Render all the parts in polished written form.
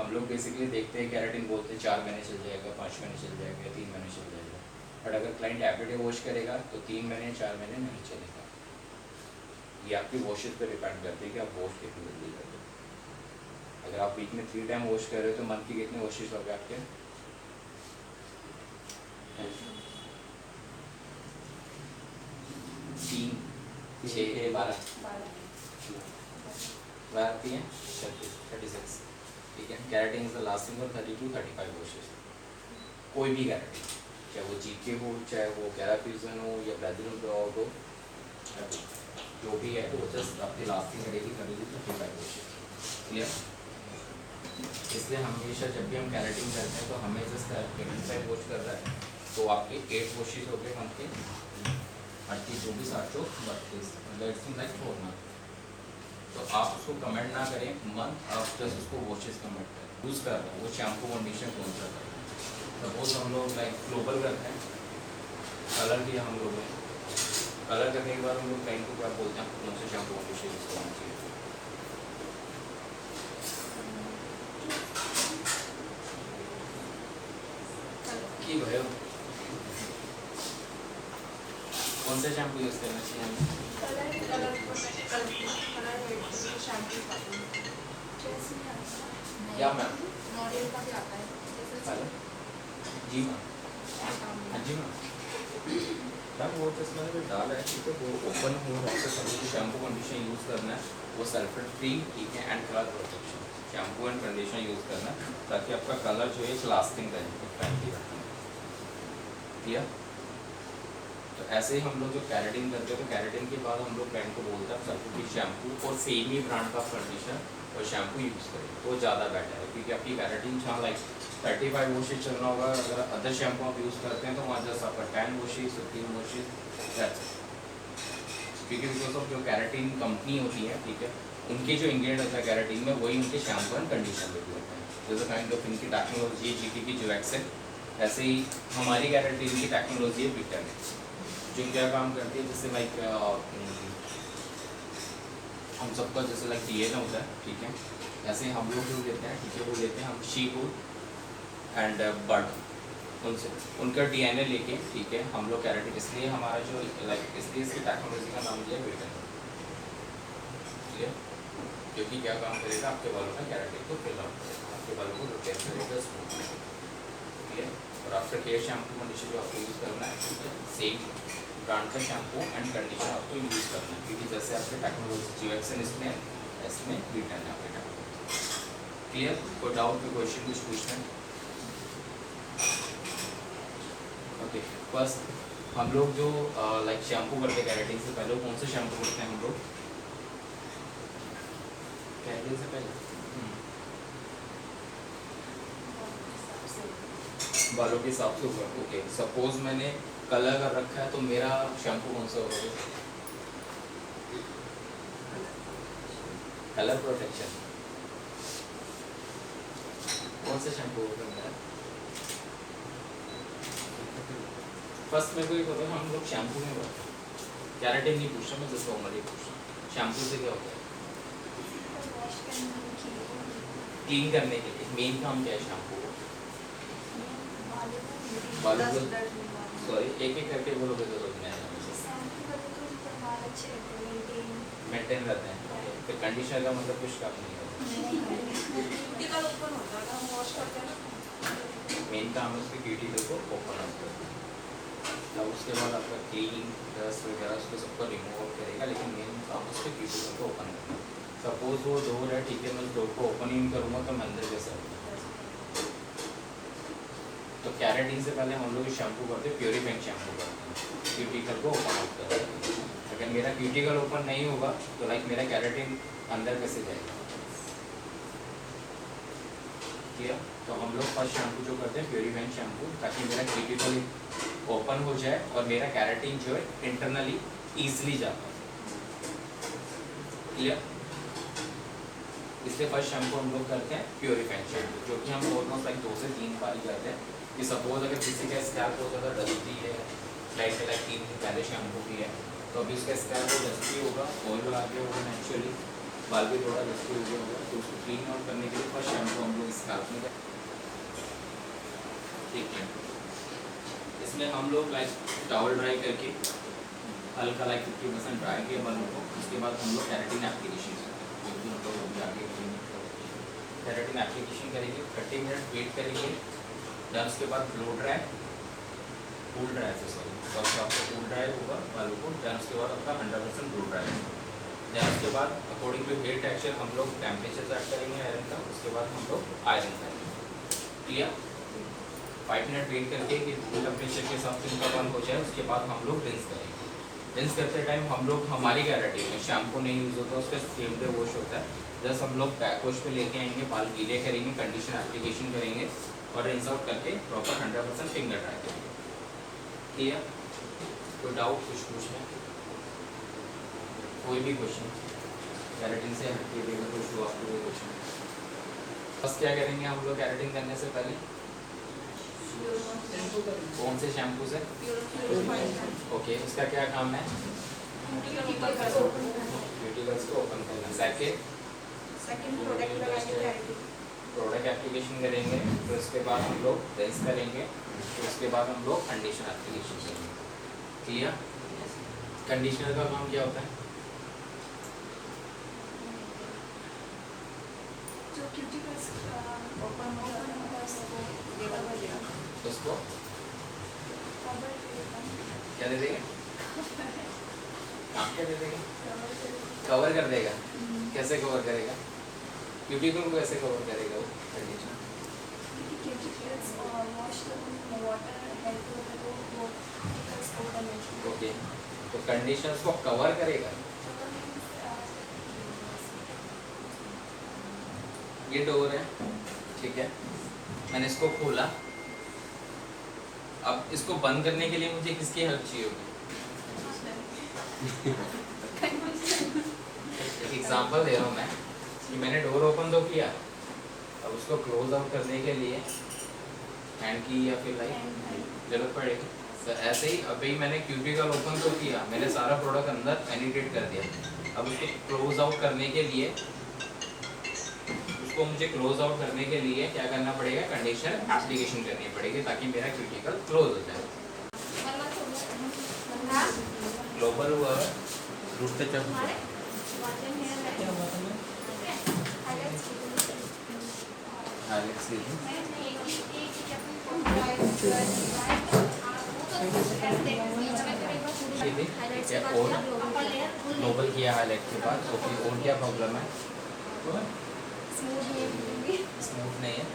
हम लोग बेसिकली देखते हैं केराटिन बोलते हैं 4 महीने चल जाएगा, 5 महीने चल जाएगा, 3 महीने चल जाएगा, बट अगर क्लाइंट एवरीडे वॉश करेगा तो 3 महीने 4 महीने नहीं चलेगा। ये आपकी वॉशेस पे डिपेंड करती है कि आप वॉश कितनी जल्दी करते हो। अगर आप वीक में 3 टाइम वॉश कर रहे हो तो मंथ की कितने वॉशेस हो गए आपके? 3 6 12 आती है 36, ठीक है। Keratin is the lasting for 30 to 35 washes. कोई भी केराटिन, चाहे वो जीके हो, चाहे वो कैराफ्यूजन हो या ब्राजील डॉग हो, जो भी है वो जस्ट आपकी लास्टिंग करेगी 35 वॉशेस, क्लियर। इसलिए हमेशा जब भी हम केराटिन करते हैं तो हमें जस्ट 25 वॉश कर रहा है तो आपके 8 वॉशेस हो गए मंथ के, 38 24 8 32, मतलब लाइक 4 मंथ। तो आप उसको कमेंट ना करें मंथ, आप जस्ट उसको वॉशेस कमेंट करें। यूज़ कर रहे हैं वो शैम्पू कंडीशनर कौन सा है। सपोज हम लोग लाइक ग्लोबल करते हैं, कलर किया हम लोगों ने, कलर करने के बाद हम लोग क्लाइंट को क्या बोलते हैं कौन से शैम्पू कंडीशनर यूज़ करना चाहिए। कि भाई कौन सा शैम्पू यूज़ करना चाहिए हमें? क्या मैम? जी मैम। हाँ जी मैम। मैम वो तो इसमें जो डाला है ठीक है, वो ओपन हो रहा है, सभी को शैम्पू कंडीशनर यूज़ करना है, वो सल्फेट फ्री, ठीक है, and colour protection shampoo and conditioner use करना ताकि आपका कलर जो है लास्टिंग रहे, ठीक है। तो ऐसे ही हम लोग जो केराटिन करते हैं तो केराटिन के बाद हम लोग क्लाइंट को बोलते हैं सल्फेट शैम्पू और सेम ही ब्रांड का कंडीशनर और शैम्पू यूज़ करें तो ज़्यादा बेटर है, क्योंकि आपकी केराटिन जहाँ लाइक 35 वॉशेज चलना होगा, अगर अदर शैम्पू आप यूज़ करते हैं तो वहाँ जस्ट आपका 10 वॉशेज 15 वॉशेज, क्योंकि बिकॉज ऑफ जो केराटिन कंपनी होती है, ठीक है, उनके जो इंग्रेडिएंट होता है केराटिन में वही उनके शैम्पू एंड कंडीशनर में भी होते हैं। जैसे काइंड ऑफ इनकी टेक्नोलॉजी है जीटी की जो एक्सेल, ऐसे ही हमारी केराटिन की टेक्नोलॉजी है विटामिन, जो क्या काम करती है जैसे लाइक हम सबका जैसे लाइक डीएनए होता है, ठीक है, ऐसे हम लोग जो लेते हैं, ठीक है, वो लेते हैं हम शीप एंड बर्ड, उनसे उनका डीएनए लेके, ठीक है, हम लोग केराटिन, इसलिए हमारा जो लाइक इसलिए इसकी टेक्नोलॉजी का नाम दिया विटामिन, ठीक है, क्योंकि क्या काम करेगा आपके बालों का केराटिन को फिल आउट करेगा, आपके बालों को रोटेट करेगा, स्मूथ करेगा, ठीक है। और आफ्टर केयर शैम्पू कंडीशनर जो आपको यूज़ करना है, ठीक है, सेम ब्रांड का शैम्पू एंड कंडीशनर आपको यूज़ करना है, क्योंकि जैसे आपके टेक्नोलॉजी जियोएक्सन इसमें विटामिन है आपके टेक्नोलॉजी, क्लियर। कोई डाउट कोई क्वेश्चन कुछ पूछना है? ओके, फर्स्ट हम लोग जो लाइक शैम्पू करते हैं केराटिन से पहले, कौन से शैम्पू करते हैं हम लोग केराटिन से पहले? बालों के हिसाब से होगा। ओके, सपोज मैंने कलर कर रखा है तो मेरा शैम्पू कौन सा होगा? Colour protection. कौन सा शैम्पू होगा मेरा? फर्स्ट मेरे को ये बताओ, हम लोग शैम्पू में करते हैं, केराटिन नहीं पूछ रहा मैं, जस्ट नॉर्मली पूछ रहा हूँ, शैम्पू से क्या होता है? क्लीन करने के लिए मेन काम क्या है शैम्पू को? बालों को, सॉरी एक एक करके बोलोगे तो समझ में आएगा, मेंटेन रहते हैं। फिर कंडीशनर का मतलब कुछ काम नहीं होता, मेन काम है उसकी क्यूटिकल को ओपन अप करना, तब उसके बाद आपका क्लीन डस्ट वगैरह उसको सबको रिमूव करेगा, लेकिन मेन काम उसके क्यूटिकल को ओपन करना। सपोज वो डोर है, ठीक है, मैं उस डोर को ओपन ही नहीं करूँगा तो मैं अंदर कैसे आऊँगा? तो केराटिन से पहले हम लोग शैम्पू करते हैं, प्योरीफाइंग शैम्पू करते हैं, क्यूटिकल को ओपन अप करते हैं। अगर मेरा क्यूटिकल ओपन नहीं होगा तो लाइक मेरा केराटिन अंदर कैसे जाएगा? किया तो हम लोग फर्स्ट शैम्पू जो करते हैं प्योरीफाइंग शैम्पू, ताकि मेरा क्यूटिकल ओपन हो जाए और मेरा केराटिन जो है इंटरनली ईजिली जाता है, क्लियर। इसलिए फर्स्ट शैम्पू हम लोग करते हैं प्योरीफाइंग शैम्पू, जो कि हम ऑलमोस्ट लाइक 2 से 3 बार ही करते हैं। कि सपोज अगर किसी का स्कैल्प बहुत ज़्यादा डस्टी है, लाइक 3 दिन पहले शैम्पू की है, तो अभी उसका स्कैल्प वो डस्टी होगा, ऑयल लगा के होगा, नेचुरली बाल भी थोड़ा डस्टी हो गया होगा, तो उसको क्लीन आउट करने के लिए फर्स्ट शैम्पू हम लोग स्काल्प में ठीक है। इसमें हम लोग लाइक टॉवल ड्राई करके हल्का लाइक 50% ड्राई किया बालों को, उसके बाद हम लोग केराटिन एप्लीकेशन केराटिन एप्लीकेशन करेंगे, 30 मिनट वेट करेंगे, देन उसके बाद ब्लो ड्राई कूल ड्राई से सॉरी फर्स्ट आपका कूल ड्राई होगा बालों को, देन उसके बाद आपका 100% ब्लो ड्राई होगा। देन उसके बाद अकॉर्डिंग टू हेयर टेक्सचर हम लोग टेम्परेचर सेट करेंगे आयरन का, उसके बाद हम लोग आयरन करेंगे। क्लियर? 5 मिनट वेट करके कि टेम्परेचर के हिसाब से इनका बंद हो जाए, उसके बाद हम लोग रिंस करेंगे। रिंस करते टाइम हम लोग हमारी केराटिन में शैम्पू नहीं यूज़ होता, उसका सेम डे वॉश होता है, जस्ट हम लोग बैक वॉश पे लेके आएंगे, बाल गीले करेंगे, कंडीशन एप्लीकेशन करेंगे और रिंस आउट करके प्रॉपर 100% फिंगर ड्राई करेंगे। क्लियर? कोई डाउट कुछ पूछना, कोई भी क्वेश्चन केराटिन से हटके देगा कुछ हो आपको कोई क्वेश्चन? बस क्या करेंगे हम लोग केराटिन करने से पहले कौन से शैम्पू से? ओके, उसका क्या काम है? क्यूटिकल्स को ओपन करना। सेकंड प्रोडक्ट एप्लीकेशन करेंगे, फिर उसके बाद हम लोग रिंस करेंगे, फिर उसके बाद हम लोग कंडीशनर एप्लीकेशन करेंगे। क्लियर? कंडीशनर का काम क्या होता है? जो क्यूटिकल्स ओपन उसको क्या दे देगा? काम क्या दे देगा? कवर कर देगा। कैसे कवर करेगा? क्यूटिकल को कैसे कवर करेगा वो कंडीशनर? ओके, तो कंडीशनर को कवर करेगा। ये डोर है, ठीक है, मैंने इसको खोला, अब इसको बंद करने के लिए मुझे किसकी हेल्प चाहिए होगी? एक एग्जांपल दे रहा हूँ मैं कि मैंने डोर ओपन तो किया, अब उसको क्लोज आउट करने के लिए हैंड की या फिर लाइक जरूरत पड़ेगी। तो ऐसे ही अभी मैंने क्यूबिकल ओपन तो किया, मैंने सारा प्रोडक्ट अंदर पेनिट्रेट कर दिया, अब उसको क्लोज आउट करने के लिए मुझे क्लोज आउट करने के लिए क्या करना पड़ेगा? कंडीशनर एप्लीकेशन करनी पड़ेगी ताकि मेरा क्यूटिकल क्लोज हो जाए। ग्लोबल रूट से चल ग्लोबल किया हाईलाइट के बाद, ओके, और क्या प्रॉब्लम है? स्मूथ नहीं है,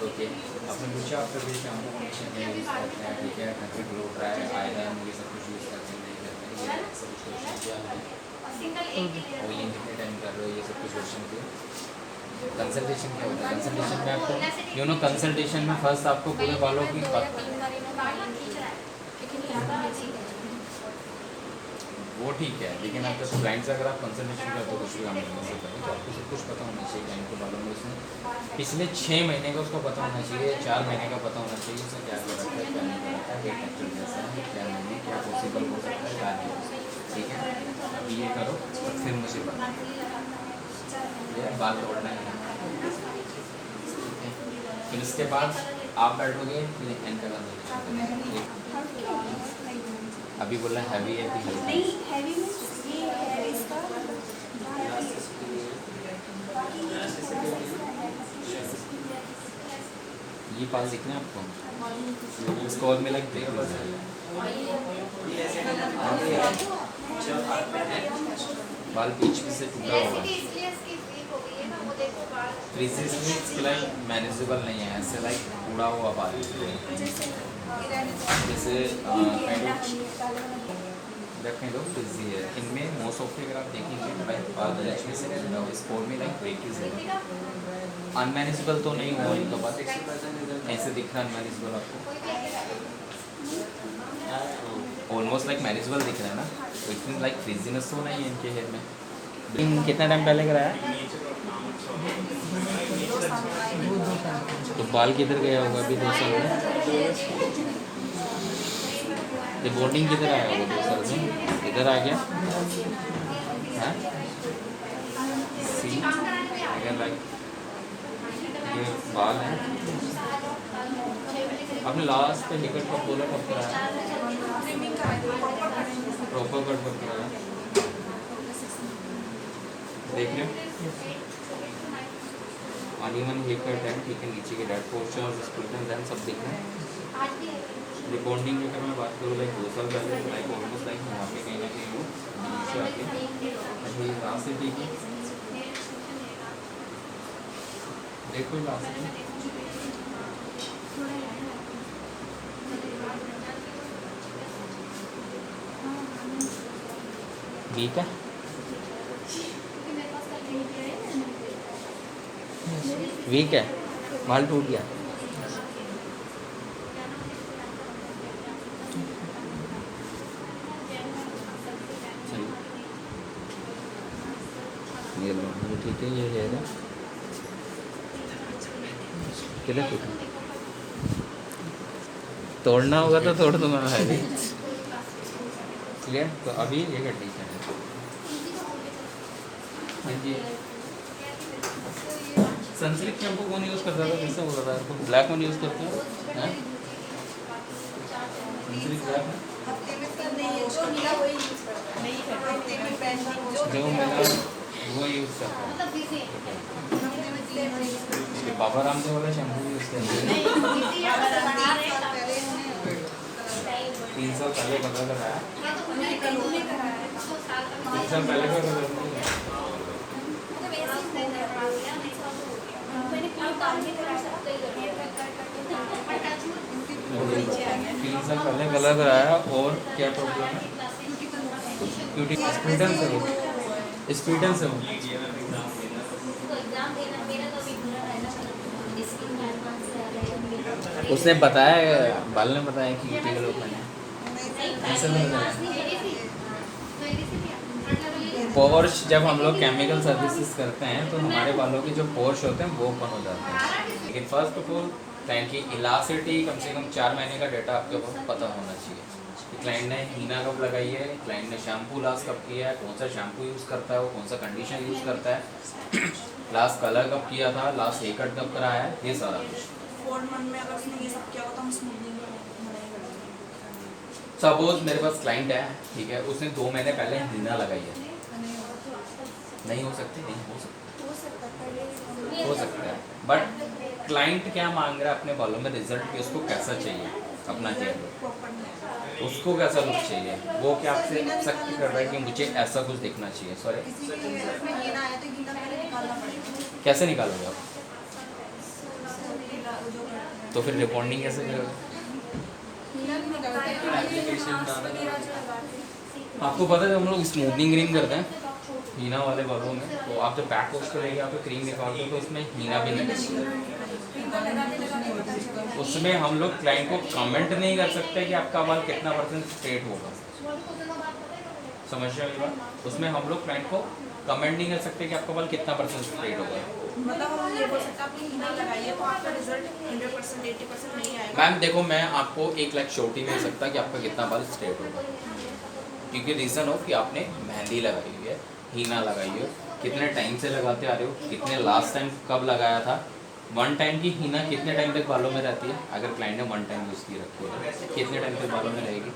ओके। आपने पूछा आपका भी शैम्पू कंडीशनर यूज़ करते हैं, ठीक है, घर पे ग्लो ड्राई आयरन ये सब कुछ यूज़ करते हैं नहीं करते हैं, ये सब कुछ क्वेश्चन किया है और ये कितने टाइम कर रहे हो, ये सब कुछ क्वेश्चन किया। कंसल्टेशन क्या होता है? कंसल्टेशन में आपको यू नो कंसल्टेशन में फर्स्ट आपको पूरे बालों की वो ठीक है, लेकिन आप जब क्लाइंट से अगर आप कंसल्टेशन करते हो कुछ भी काम करने से पहले तो आपको सब कुछ पता होना चाहिए क्लाइंट के बारे में, उसमें पिछले 6 महीने का उसको पता होना चाहिए, 4 महीने का पता होना चाहिए, उसने क्या कर रखा है क्या नहीं कर रखा है, हेयर टेक्सचर कैसा है, क्या नहीं, क्या पॉसिबल हो सकता है, क्या नहीं हो सकता, ठीक है। अब ये करो और फिर मुझे बता, बाल तोड़ना है, फिर उसके बाद आप बैठोगे फिर एंड का कंसल्टेशन। अभी बोला हैवी है कि नहीं हैवी में ये है इसका ये बाल दिखने आपको इसको और में लाइक ब्रेक बाल बीच में से टूटा हुआ लाइक मैनेजेबल नहीं है, ऐसे लाइक उड़ा हुआ बाल जैसे रखने दो फ्रिजी है। इनमें मोस्ट ऑफ अगर आप देखेंगे लाइक बाल बीच में से टूटा हुआ, स्पोर में लाइक ब्रेकेज है, अनमैनेजेबल तो नहीं हुआ इनका बाल, ऐसे दिख रहा है अनमैनेजेबल आपको, ऑलमोस्ट लाइक मैनेजेबल दिख रहा है ना, तो इतनी लाइक फ्रिजीनेस तो नहीं है इनके हेयर में। कितना टाइम पहले कराया? तो बाल किधर गया होगा अभी 2 साल में? ये बोर्डिंग किधर आया होगा 2 साल में? इधर आ गया है? सी अगर लाइक ये बाल हैं। आपने लास्ट पे हेयर कट कब बोला, कब कराया? ट्रिमिंग कराई थी, प्रॉपर करेंगे। प्रॉपर कट कब कराया? देख रहे हो अनइवन हेयर कट है, ठीक है, नीचे के डेड पोर्शन और स्प्लिटन एंड सब दिख रहे हैं। रिबॉन्डिंग की अगर मैं बात करूँ लाइक 2 साल पहले लाइक ऑलमोस्ट लाइक यहाँ पे कहीं ना कहीं वो नीचे आके अभी यहाँ से ठीक है, देखो यहाँ से वीक है, वीक है, बाल टूट गया। ये लो, ये ठीक है, ये है किधर टूटा? तोड़ना होगा तो तोड़ दूंगा मैं अभी। क्लियर? तो अभी ये कंडीशन है। हाँ जी, सनसिल्क शैम्पू कौन यूज़ करता था? किसने बोला था आपको? ब्लैक वन यूज़ करते हैं? सनसिल्क ब्लैक है? हफ्ते में 3 नहीं है, जो मिला वही यूज करता है। नहीं करता, हफ्ते में ब्रांड जो मिला वो यूज़ करता है। हफ्ते में 3 बार यूज करता है। ये बाबा रामदेव वाला शैम्पू यूज़ करते हैं। 3 साल पहले कलर कराया, 3 साल पहले का कलर नहीं है। 3 साल पहले कलर कराया और क्या प्रॉब्लम है? क्यूटी स्प्लिटन से हो, स्प्लिटन से हो। उसने बताया, बाल ने बताया कि क्यूटी का लोग मैंने ऐसा नहीं बताया। पोर्स जब हम लोग केमिकल सर्विसेज करते हैं तो हमारे बालों के जो पोर्स होते हैं वो ओपन हो जाते हैं। लेकिन फर्स्ट ऑफ ऑल क्लाइंट की इलास्टिसिटी कम से कम 4 महीने का डेटा आपके पास पता होना चाहिए कि क्लाइंट ने हीना कब लगाई है, क्लाइंट ने शैम्पू लास्ट कब किया है, कौन सा शैम्पू यूज़ करता है, वो कौन सा कंडीशनर यूज़ करता है, लास्ट कलर कब किया था, लास्ट हेयर कट कब कराया है, ये सारा कुछ। 4 मंथ में अगर उसने ये सब किया हो तो हम स्मूथनिंग बनाई करेंगे। सपोज मेरे पास क्लाइंट है, ठीक है, उसने 2 महीने पहले हीना लगाई है, नहीं हो सकती, नहीं हो सकती, हो सकता है, बट क्लाइंट क्या मांग रहा है अपने बालों में रिजल्ट कि उसको कैसा चाहिए अपना हेयर, उसको कैसा लुक चाहिए, वो क्या आपसे एक्सपेक्ट कर रहा है कि मुझे ऐसा कुछ दिखना चाहिए। सॉरी, किसी के हेयर में हीना आया तो हीना पहले निकालना पड़ेगा। कैसे निकालोगे आप? जो तो फिर रिबॉन्डिंग कैसे करोगे? हीना भी निकालते हैं, एप्लीकेशन वगैरह जो लगाते हैं। आपको पता है जब हम लोग स्मूथनिंग क्रीम करते हैं हीना वाले बालों में, तो आप जब बैक वॉश करेंगे आप क्रीम निकालते हो तो उसमें हीना भी निकलती है। हीना लगाते लगाते पता चला। उसमें हम लोग क्लाइंट को कमेंट नहीं कर सकते कि आपका बाल कितना % स्ट्रेट होगा, समझ रहे हो ये बात? उसमें हम लोग क्लाइंट को कमेंट नहीं कर सकते कि आपका बाल कितना % स्ट्रेट होगा। मतलब हम ये बोल सकते हैं आपने हीना लगाई है तो आपका रिजल्ट 100% 80% नहीं आएगा। मैम देखो, मैं आपको 1 लाख श्योरिटी नहीं सकता कि आपका कितना बाल स्ट्रेट होगा, क्योंकि रीज़न हो कि आपने मेहंदी लगाई हुई है, हीना लगाई हो, कितने टाइम से लगाते आ रहे हो, कितने लास्ट टाइम कब लगाया था, 1 टाइम की हीना कितने टाइम तक बालों में रहती है, अगर क्लाइंट ने 1 टाइम यूज़ की रखी है कितने टाइम तक बालों में रहेगी?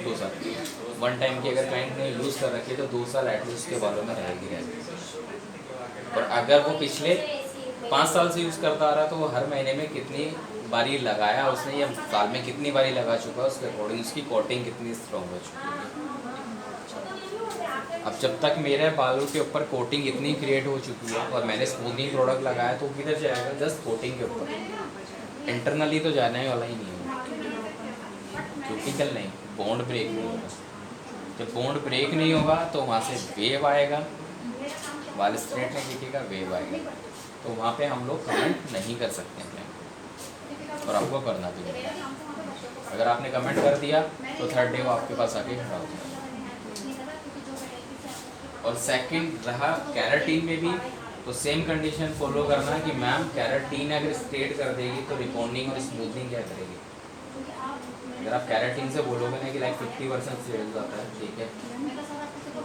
2 साल। 1 टाइम की अगर क्लाइंट ने यूज़ कर रखी है तो 2 साल एटलीस्ट के बालों में रहेगी। और अगर वो पिछले 5 साल से यूज़ करता आ रहा है तो वो हर महीने में कितनी बारी लगाया उसने या साल में कितनी बारी लगा चुका है, उसके अकॉर्डिंग उसकी कोटिंग कितनी स्ट्रॉन्ग हो चुकी है। अब जब तक मेरे बालों के ऊपर कोटिंग इतनी क्रिएट हो चुकी है और मैंने स्मूथनिंग प्रोडक्ट लगाया तो किधर जाएगा? जस्ट कोटिंग के ऊपर, इंटरनली तो जाने वाला ही नहीं होगा, क्यूटिकल नहीं, बॉन्ड ब्रेक नहीं होगा। जब बॉन्ड ब्रेक नहीं होगा तो वहाँ से वेव आएगा, बाल स्ट्रेट नहीं दिखेगा, वेव आएगा, तो वहाँ पे हम लोग कमेंट नहीं कर सकते हैं और आपको करना भी नहीं। अगर आपने कमेंट कर दिया तो 3rd डे वो आपके पास आके खड़ा हो जाएगा। और सेकंड रहा कैराटीन में भी तो सेम कंडीशन फॉलो करना कि मैम कैराटीन अगर स्ट्रेट कर देगी तो रिबॉन्डिंग और स्मूथनिंग क्या करेगी? अगर आप कैराटीन से बोलोगे ना कि लाइक 50% स्ट्रेट हो जाता है, ठीक है,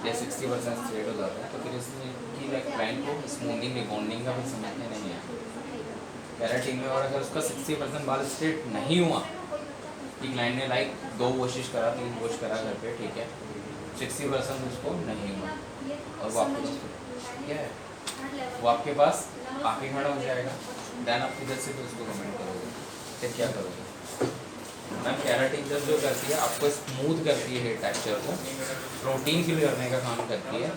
या 60% स्ट्रेट हो जाता है, तो फिर इसकी लाइक क्लाइंट को स्मूथनिंग रिबॉन्डिंग का फिर समझने नहीं है केराटिन में। और अगर उसका 60% बाल स्ट्रेट नहीं हुआ कि क्लाइंट ने लाइक 2 वॉशिश करा 3 वॉश करा घर पे, ठीक है, 60% उसको नहीं हुआ और वो आपके पास क्या है, वो आपके पास आके खड़ा हो जाएगा, देन आप किधर से फिर उसको कमेंट करोगे, फिर क्या करोगे। मैम केराटिन जब जो करती है आपको स्मूथ करती है हेयर टेक्सचर को, प्रोटीन फिल करने का काम करती है।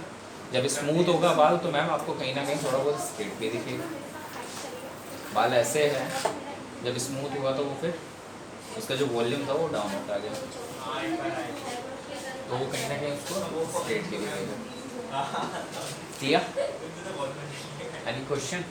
जब स्मूथ होगा बाल तो मैम आपको कहीं ना कहीं थोड़ा बहुत स्ट्रेट भी दिखेगा। बाल ऐसे है, जब स्मूथ हुआ तो वो फिर उसका जो वॉल्यूम था वो डाउन होता गया, तो वो कहीं ना कहीं उसको स्ट्रेट भी दिखेगा। क्लियर? Any question?